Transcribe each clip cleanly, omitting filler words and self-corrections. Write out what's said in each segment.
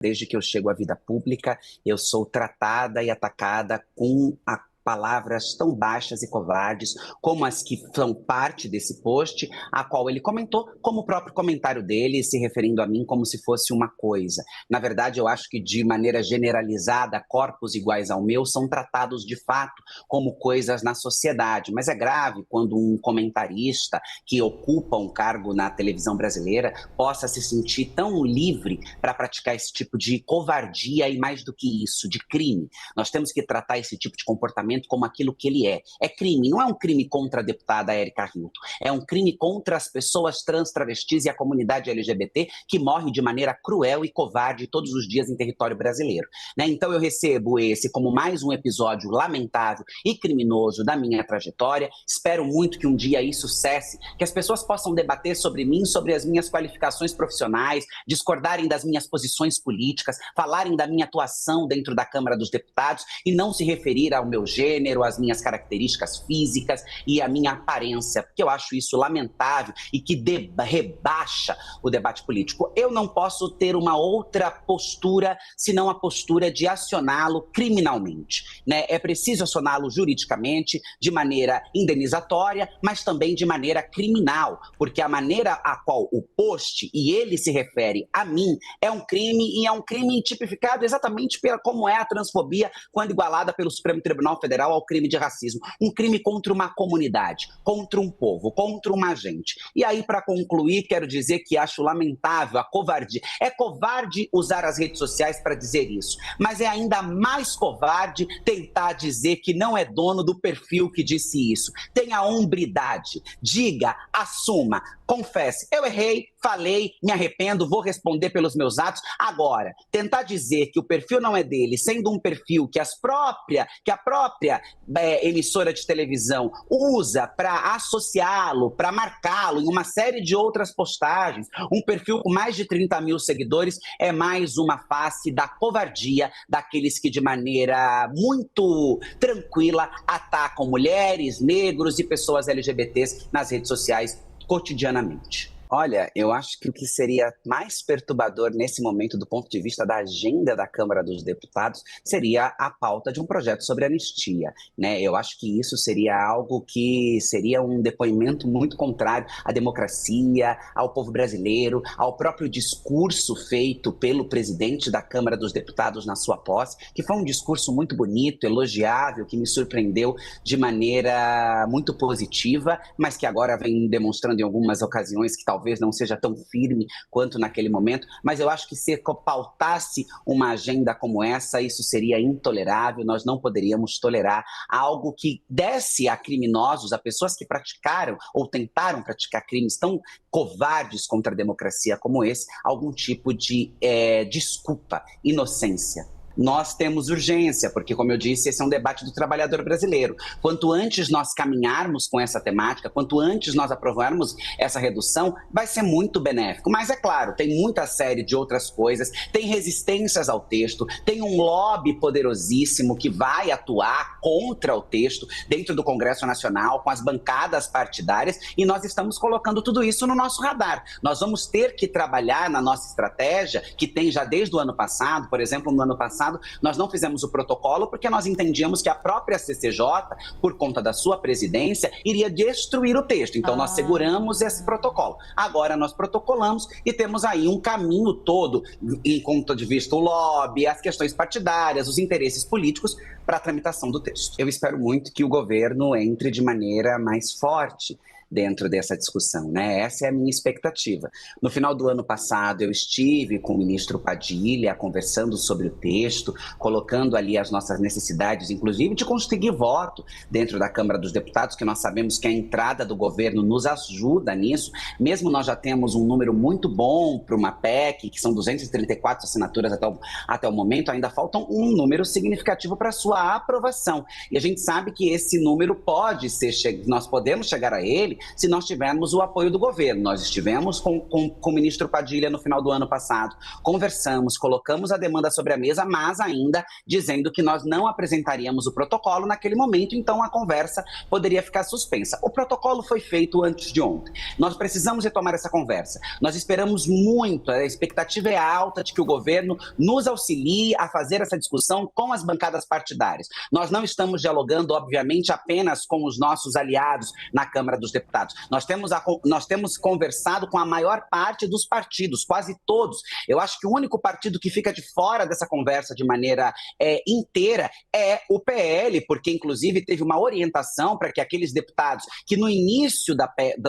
Desde que eu chego à vida pública, eu sou tratada e atacada com palavras tão baixas e covardes como as que são parte desse post, a qual ele comentou, como o próprio comentário dele, se referindo a mim como se fosse uma coisa. Na verdade, eu acho que de maneira generalizada, corpos iguais ao meu são tratados de fato como coisas na sociedade, mas é grave quando um comentarista que ocupa um cargo na televisão brasileira possa se sentir tão livre para praticar esse tipo de covardia e, mais do que isso, de crime. Nós temos que tratar esse tipo de comportamento como aquilo que ele é. É crime, não é um crime contra a deputada Érica Hilton, é um crime contra as pessoas trans, travestis e a comunidade LGBT que morre de maneira cruel e covarde todos os dias em território brasileiro. Né? Então eu recebo esse como mais um episódio lamentável e criminoso da minha trajetória. Espero muito que um dia isso cesse, que as pessoas possam debater sobre mim, sobre as minhas qualificações profissionais, discordarem das minhas posições políticas, falarem da minha atuação dentro da Câmara dos Deputados e não se referir ao meu gênero, às minhas características físicas e à minha aparência, porque eu acho isso lamentável e que rebaixa o debate político. Eu não posso ter uma outra postura, senão a postura de acioná-lo criminalmente. Né? É preciso acioná-lo juridicamente, de maneira indenizatória, mas também de maneira criminal, porque a maneira a qual o post, e ele se refere a mim, é um crime, e é um crime tipificado exatamente pela como é a transfobia quando igualada pelo Supremo Tribunal Federal ao crime de racismo. Um crime contra uma comunidade, contra um povo, contra uma gente. E aí, para concluir, quero dizer que acho lamentável a covardia. É covarde usar as redes sociais para dizer isso, mas é ainda mais covarde tentar dizer que não é dono do perfil que disse isso. Tenha hombridade, diga, assuma, confesse. Eu errei, falei, me arrependo, vou responder pelos meus atos. Agora, tentar dizer que o perfil não é dele, sendo um perfil que a própria emissora de televisão usa para associá-lo, para marcá-lo em uma série de outras postagens, um perfil com mais de 30 mil seguidores, é mais uma face da covardia daqueles que de maneira muito tranquila atacam mulheres, negros e pessoas LGBTs nas redes sociais cotidianamente. Olha, eu acho que o que seria mais perturbador nesse momento, do ponto de vista da agenda da Câmara dos Deputados, seria a pauta de um projeto sobre anistia, né? Eu acho que isso seria algo que seria um depoimento muito contrário à democracia, ao povo brasileiro, ao próprio discurso feito pelo presidente da Câmara dos Deputados na sua posse, que foi um discurso muito bonito, elogiável, que me surpreendeu de maneira muito positiva, mas que agora vem demonstrando em algumas ocasiões que talvez não seja tão firme quanto naquele momento, mas eu acho que se pautasse uma agenda como essa, isso seria intolerável. Nós não poderíamos tolerar algo que desse a criminosos, a pessoas que praticaram ou tentaram praticar crimes tão covardes contra a democracia como esse, algum tipo de desculpa, inocência. Nós temos urgência, porque, como eu disse, esse é um debate do trabalhador brasileiro. Quanto antes nós caminharmos com essa temática, quanto antes nós aprovarmos essa redução, vai ser muito benéfico. Mas, é claro, tem muita série de outras coisas, tem resistências ao texto, tem um lobby poderosíssimo que vai atuar contra o texto dentro do Congresso Nacional, com as bancadas partidárias, e nós estamos colocando tudo isso no nosso radar. Nós vamos ter que trabalhar na nossa estratégia, que tem já desde o ano passado. Por exemplo, no ano passado, nós não fizemos o protocolo porque nós entendíamos que a própria CCJ, por conta da sua presidência, iria destruir o texto. Então, nós seguramos esse protocolo. Agora, nós protocolamos e temos aí um caminho todo, em ponto de vista o lobby, as questões partidárias, os interesses políticos, para a tramitação do texto. Eu espero muito que o governo entre de maneira mais forte dentro dessa discussão, né? Essa é a minha expectativa. No final do ano passado, eu estive com o ministro Padilha conversando sobre o texto, colocando ali as nossas necessidades, inclusive de conseguir voto dentro da Câmara dos Deputados, que nós sabemos que a entrada do governo nos ajuda nisso. Mesmo nós já temos um número muito bom para uma PEC, que são 234 assinaturas até o momento, ainda faltam um número significativo para sua aprovação. E a gente sabe que esse número pode ser, nós podemos chegar a ele se nós tivermos o apoio do governo. Nós estivemos com o ministro Padilha no final do ano passado, conversamos, colocamos a demanda sobre a mesa, mas ainda dizendo que nós não apresentaríamos o protocolo naquele momento, então a conversa poderia ficar suspensa. O protocolo foi feito antes de ontem. Nós precisamos retomar essa conversa. Nós esperamos muito, a expectativa é alta de que o governo nos auxilie a fazer essa discussão com as bancadas partidárias. Nós não estamos dialogando, obviamente, apenas com os nossos aliados na Câmara dos Deputados. Nós temos conversado com a maior parte dos partidos, quase todos. Eu acho que o único partido que fica de fora dessa conversa de maneira inteira é o PL, porque inclusive teve uma orientação para que aqueles deputados que no início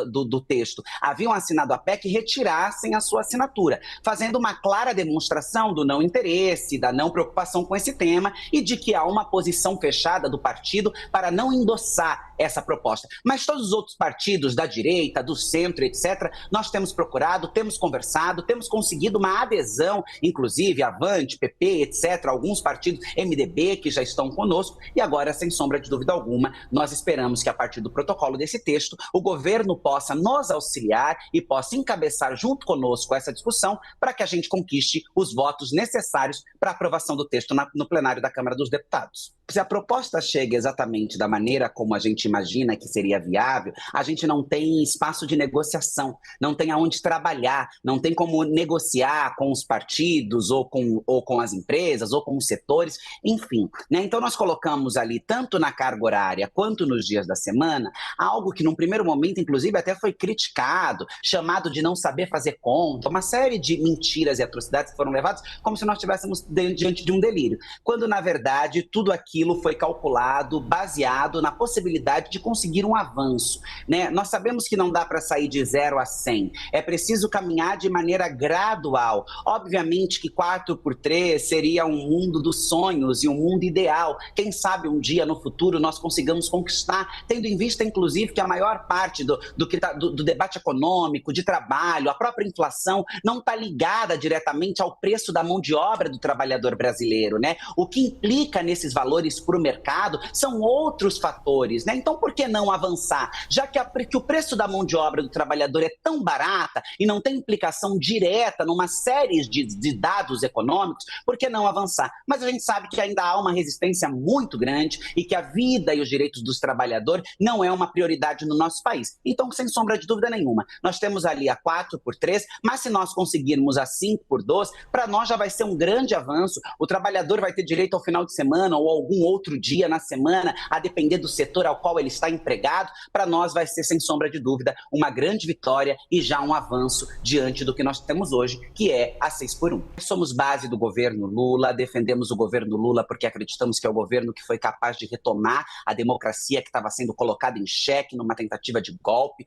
do texto haviam assinado a PEC retirassem a sua assinatura, fazendo uma clara demonstração do não interesse, da não preocupação com esse tema e de que há uma posição fechada do partido para não endossar essa proposta. Mas todos os outros partidos da direita, do centro, etc., nós temos procurado, temos conversado, temos conseguido uma adesão, inclusive Avante, PP, etc., alguns partidos, MDB, que já estão conosco, e agora, sem sombra de dúvida alguma, nós esperamos que a partir do protocolo desse texto, o governo possa nos auxiliar e possa encabeçar junto conosco essa discussão para que a gente conquiste os votos necessários para a aprovação do texto no plenário da Câmara dos Deputados. Se a proposta chega exatamente da maneira como a gente imagina que seria viável, a gente não tem espaço de negociação, não tem aonde trabalhar, não tem como negociar com os partidos ou com as empresas ou com os setores, enfim, né? Então nós colocamos ali, tanto na carga horária quanto nos dias da semana, algo que num primeiro momento, inclusive, até foi criticado, chamado de não saber fazer conta, uma série de mentiras e atrocidades que foram levadas como se nós estivéssemos diante de um delírio, quando na verdade tudo aquilo foi calculado, baseado na possibilidade de conseguir um avanço, né? Nós sabemos que não dá para sair de 0 a 100, é preciso caminhar de maneira gradual. Obviamente que 4x3 seria um mundo dos sonhos e um mundo ideal. Quem sabe um dia no futuro nós consigamos conquistar, tendo em vista inclusive que a maior parte do debate econômico, de trabalho, a própria inflação não está ligada diretamente ao preço da mão de obra do trabalhador brasileiro, né? O que implica nesses valores para o mercado são outros fatores, né? Então, por que não avançar? Já que o preço da mão de obra do trabalhador é tão barata e não tem implicação direta numa série de dados econômicos, por que não avançar? Mas a gente sabe que ainda há uma resistência muito grande e que a vida e os direitos dos trabalhadores não é uma prioridade no nosso país. Então, sem sombra de dúvida nenhuma, nós temos ali a 4x3, mas se nós conseguirmos a 5x2, para nós já vai ser um grande avanço. O trabalhador vai ter direito ao final de semana ou algum outro dia na semana, a depender do setor ao qual ele está empregado. Para nós vai ser, sem sombra de dúvida, uma grande vitória e já um avanço diante do que nós temos hoje, que é a 6x1. Somos base do governo Lula, defendemos o governo Lula porque acreditamos que é o governo que foi capaz de retomar a democracia que estava sendo colocada em xeque numa tentativa de golpe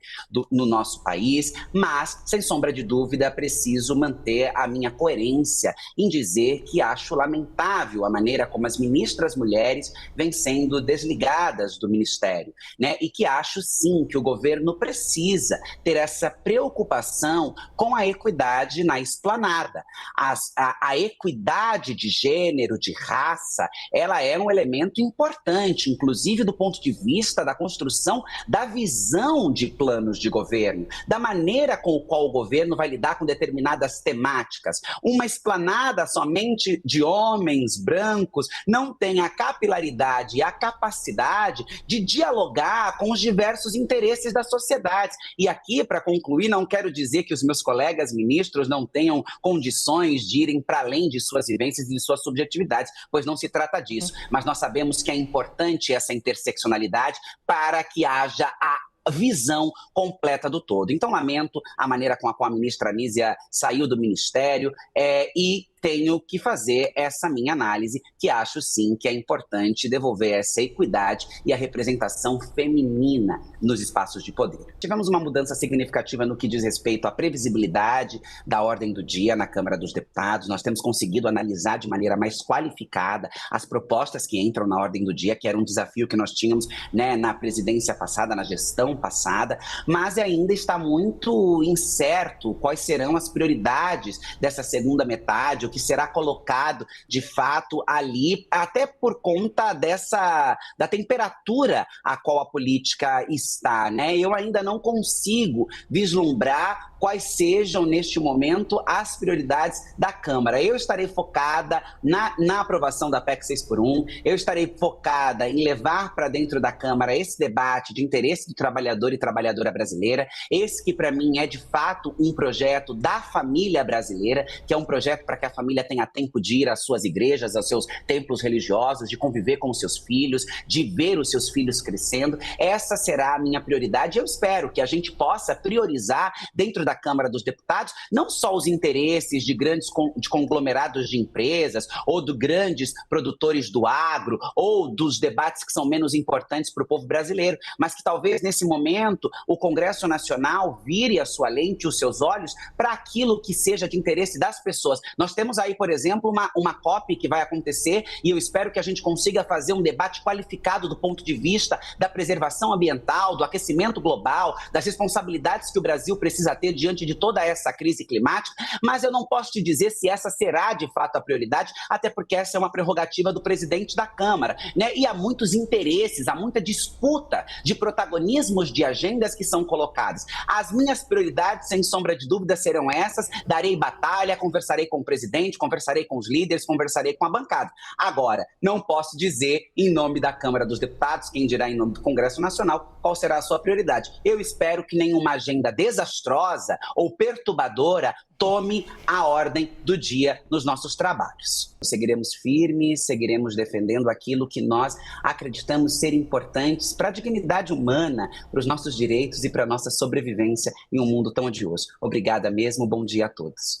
no nosso país, mas, sem sombra de dúvida, preciso manter a minha coerência em dizer que acho lamentável a maneira como as ministras mulheres vêm sendo desligadas do ministério, né? E que acho sim que o governo precisa ter essa preocupação com a equidade na esplanada. A equidade de gênero, de raça, ela é um elemento importante, inclusive do ponto de vista da construção da visão de planos de governo, da maneira com a qual o governo vai lidar com determinadas temáticas. Uma esplanada somente de homens brancos não tem a capilaridade e a capacidade de dialogar com os diversos interesses da sociedade. E aqui, para concluir, não quero dizer que os meus colegas ministros não tenham condições de irem para além de suas vivências e de suas subjetividades, pois não se trata disso. Mas nós sabemos que é importante essa interseccionalidade para que haja a visão completa do todo. Então, lamento a maneira com a qual a ministra Anísia saiu do ministério e tenho que fazer essa minha análise, que acho sim que é importante devolver essa equidade e a representação feminina nos espaços de poder. Tivemos uma mudança significativa no que diz respeito à previsibilidade da ordem do dia na Câmara dos Deputados. Nós temos conseguido analisar de maneira mais qualificada as propostas que entram na ordem do dia, que era um desafio que nós tínhamos, né, na presidência passada, na gestão passada, mas ainda está muito incerto quais serão as prioridades dessa segunda metade, o que será colocado de fato ali, até por conta da temperatura a qual a política está, né? Eu ainda não consigo vislumbrar quais sejam, neste momento, as prioridades da Câmara. Eu estarei focada na aprovação da PEC 6x1, eu estarei focada em levar para dentro da Câmara esse debate de interesse do trabalhador e trabalhadora brasileira, esse que, para mim, é, de fato, um projeto da família brasileira, que é um projeto para que a família tenha tempo de ir às suas igrejas, aos seus templos religiosos, de conviver com os seus filhos, de ver os seus filhos crescendo. Essa será a minha prioridade. Eu espero que a gente possa priorizar dentro da Câmara dos Deputados não só os interesses de grandes conglomerados de empresas ou de grandes produtores do agro ou dos debates que são menos importantes para o povo brasileiro, mas que talvez nesse momento o Congresso Nacional vire a sua lente, os seus olhos para aquilo que seja de interesse das pessoas. Nós temos aí, por exemplo, uma COP que vai acontecer e eu espero que a gente consiga fazer um debate qualificado do ponto de vista da preservação ambiental, do aquecimento global, das responsabilidades que o Brasil precisa ter diante de toda essa crise climática, mas eu não posso te dizer se essa será de fato a prioridade, até porque essa é uma prerrogativa do presidente da Câmara, né? E há muitos interesses, há muita disputa de protagonismos de agendas que são colocadas. As minhas prioridades, sem sombra de dúvida, serão essas. Darei batalha, conversarei com o presidente, conversarei com os líderes, conversarei com a bancada. Agora, não posso dizer em nome da Câmara dos Deputados, quem dirá em nome do Congresso Nacional, qual será a sua prioridade. Eu espero que nenhuma agenda desastrosa ou perturbadora tome a ordem do dia nos nossos trabalhos. Seguiremos firmes, seguiremos defendendo aquilo que nós acreditamos ser importantes para a dignidade humana, para os nossos direitos e para a nossa sobrevivência em um mundo tão odioso. Obrigada mesmo, bom dia a todos.